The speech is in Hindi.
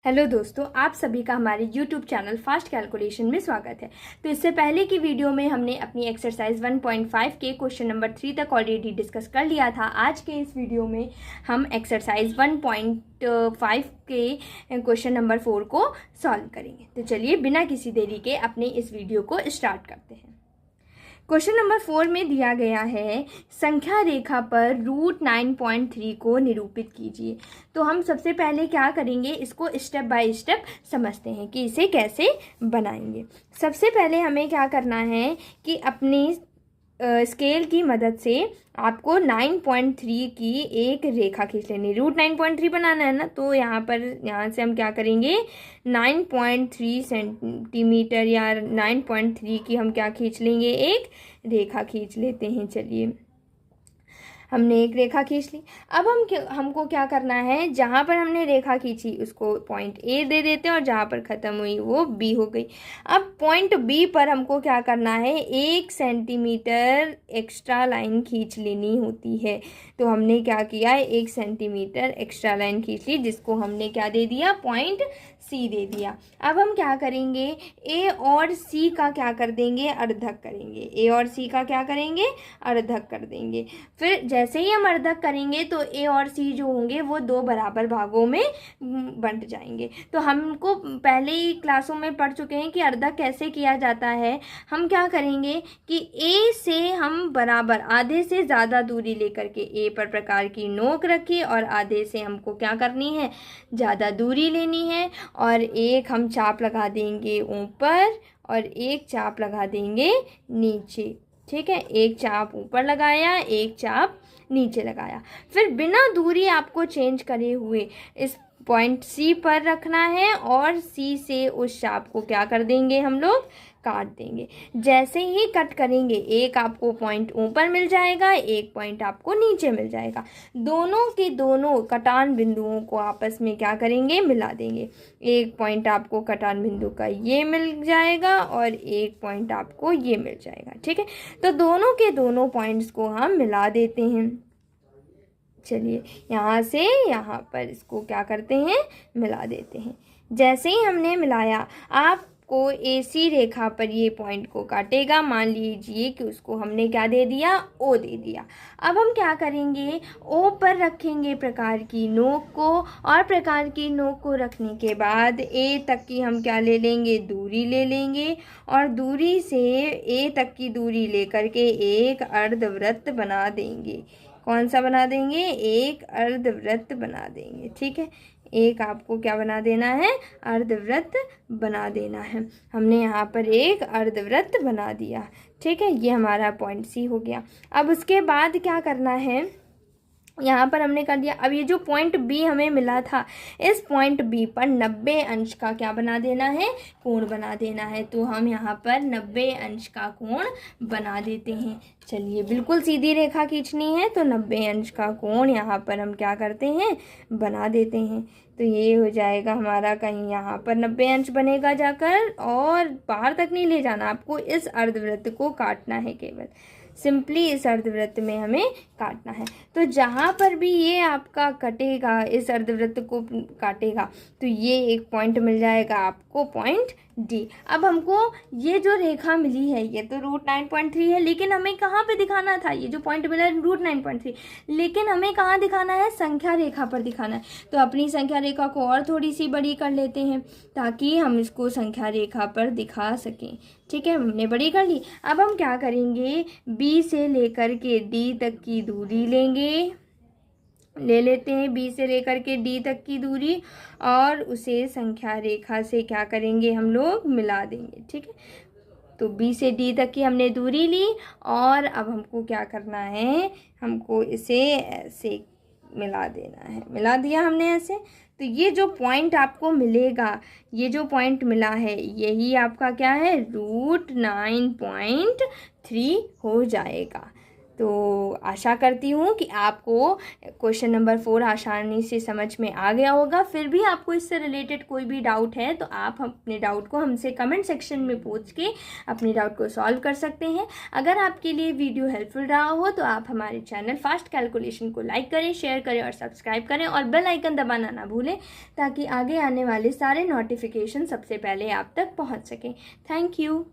हेलो दोस्तों, आप सभी का हमारे YouTube चैनल फास्ट कैलकुलेशन में स्वागत है। तो इससे पहले की वीडियो में हमने अपनी एक्सरसाइज 1.5 के क्वेश्चन नंबर 3 तक ऑलरेडी डिस्कस कर लिया था। आज के इस वीडियो में हम एक्सरसाइज 1.5 के क्वेश्चन नंबर 4 को सॉल्व करेंगे। तो चलिए बिना किसी देरी के अपने इस वीडियो को स्टार्ट करते हैं। क्वेश्चन नंबर 4 में दिया गया है, संख्या रेखा पर √9.3 को निरूपित कीजिए। तो हम सबसे पहले क्या करेंगे, इसको स्टेप बाय स्टेप समझते हैं कि इसे कैसे बनाएंगे। सबसे पहले हमें क्या करना है कि अपनी स्केल की मदद से आपको 9.3 की एक रेखा खींच लेनी। √9.3 बनाना है ना, तो यहाँ से हम क्या करेंगे, 9.3 सेंटीमीटर या 9.3 की हम क्या खींच लेंगे, एक रेखा खींच लेते हैं। चलिए हमने एक रेखा खींच ली। अब हमको क्या करना है, जहाँ पर हमने रेखा खींची उसको पॉइंट ए दे देते हैं और जहाँ पर ख़त्म हुई वो बी हो गई। अब पॉइंट बी पर हमको क्या करना है, 1 सेंटीमीटर एक्स्ट्रा लाइन खींच लेनी होती है। तो हमने क्या किया, 1 सेंटीमीटर एक्स्ट्रा लाइन खींच ली, जिसको हमने क्या दे दिया, पॉइंट सी दे दिया। अब हम क्या करेंगे, ए और सी का क्या कर देंगे, अर्धक करेंगे। ए और सी का क्या करेंगे, अर्धक कर देंगे। फिर जैसे ही हम अर्धक करेंगे तो ए और सी जो होंगे वो 2 बराबर भागों में बंट जाएंगे। तो हमको पहले ही क्लासों में पढ़ चुके हैं कि अर्धक कैसे किया जाता है। हम क्या करेंगे कि ए से हम बराबर आधे से ज़्यादा दूरी लेकर के ए पर प्रकार की नोक रखी और आधे से हमको क्या करनी है, ज़्यादा दूरी लेनी है। और एक हम चाप लगा देंगे ऊपर और एक चाप लगा देंगे नीचे। ठीक है, एक चाप ऊपर लगाया, एक चाप नीचे लगाया। फिर बिना दूरी आपको चेंज करे हुए इस पॉइंट सी पर रखना है और सी से उस चाप को क्या कर देंगे, हम लोग काट देंगे। जैसे ही कट करेंगे, एक आपको पॉइंट ऊपर मिल जाएगा, एक पॉइंट आपको नीचे मिल जाएगा। दोनों के दोनों कटान बिंदुओं को आपस में क्या करेंगे, मिला देंगे। एक पॉइंट आपको कटान बिंदु का ये मिल जाएगा और एक पॉइंट आपको ये मिल जाएगा। ठीक है, तो दोनों के दोनों पॉइंट्स को हम मिला देते हैं। चलिए यहाँ से यहाँ पर इसको क्या करते हैं, मिला देते हैं। जैसे ही हमने मिलाया, आपको AC रेखा पर ये पॉइंट को काटेगा। मान लीजिए कि उसको हमने क्या दे दिया, O दे दिया। अब हम क्या करेंगे, O पर रखेंगे प्रकार की नोक को और प्रकार की नोक को रखने के बाद A तक की हम क्या ले लेंगे, दूरी ले लेंगे और दूरी से A तक की दूरी लेकर के एक अर्धवृत्त बना देंगे। कौन सा बना देंगे, एक अर्धवृत्त बना देंगे। ठीक है, एक आपको क्या बना देना है, अर्धवृत्त बना देना है। हमने यहाँ पर एक अर्धवृत्त बना दिया। ठीक है, ये हमारा पॉइंट सी हो गया। अब उसके बाद क्या करना है, यहाँ पर हमने कर दिया। अब ये जो पॉइंट बी हमें मिला था, इस पॉइंट बी पर 90 अंश का क्या बना देना है, कोण बना देना है। तो हम यहाँ पर 90 अंश का कोण बना देते हैं। चलिए बिल्कुल सीधी रेखा खींचनी है तो 90 अंश का कोण यहाँ पर हम क्या करते हैं, बना देते हैं। तो ये हो जाएगा हमारा, कहीं यहाँ पर 90 अंश बनेगा जाकर, और बाहर तक नहीं ले जाना आपको, इस अर्धवृत्त को काटना है केवल। सिंपली इस अर्धवृत्त में हमें काटना है। तो जहाँ पर भी ये आपका कटेगा, इस अर्धवृत्त को काटेगा, तो ये एक पॉइंट मिल जाएगा आपको, पॉइंट डी। अब हमको ये जो रेखा मिली है, ये तो √9.3 है, लेकिन हमें कहाँ पे दिखाना था, ये जो पॉइंट मिला है √9.3, लेकिन हमें कहाँ दिखाना है, संख्या रेखा पर दिखाना है। तो अपनी संख्या रेखा को और थोड़ी सी बड़ी कर लेते हैं ताकि हम इसको संख्या रेखा पर दिखा सकें। ठीक है, हमने बड़ी कर ली। अब हम क्या करेंगे, बी से लेकर के डी तक की दूरी ले लेते हैं, बी से लेकर के डी तक की दूरी, और उसे संख्या रेखा से क्या करेंगे, हम लोग मिला देंगे। ठीक है, तो बी से डी तक की हमने दूरी ली और अब हमको क्या करना है, हमको इसे ऐसे मिला देना है। मिला दिया हमने ऐसे। तो ये जो पॉइंट आपको मिलेगा, ये जो पॉइंट मिला है, यही आपका क्या है, √9.3 हो जाएगा। तो आशा करती हूँ कि आपको क्वेश्चन नंबर 4 आसानी से समझ में आ गया होगा। फिर भी आपको इससे रिलेटेड कोई भी डाउट है तो आप अपने डाउट को हमसे कमेंट सेक्शन में पूछ के अपने डाउट को सॉल्व कर सकते हैं। अगर आपके लिए वीडियो हेल्पफुल रहा हो तो आप हमारे चैनल फास्ट कैलकुलेशन को लाइक करें, शेयर करें और सब्सक्राइब करें और बेल आइकन दबाना ना भूलें ताकि आगे आने वाले सारे नोटिफिकेशन सबसे पहले आप तक पहुंच सकें। Thank you.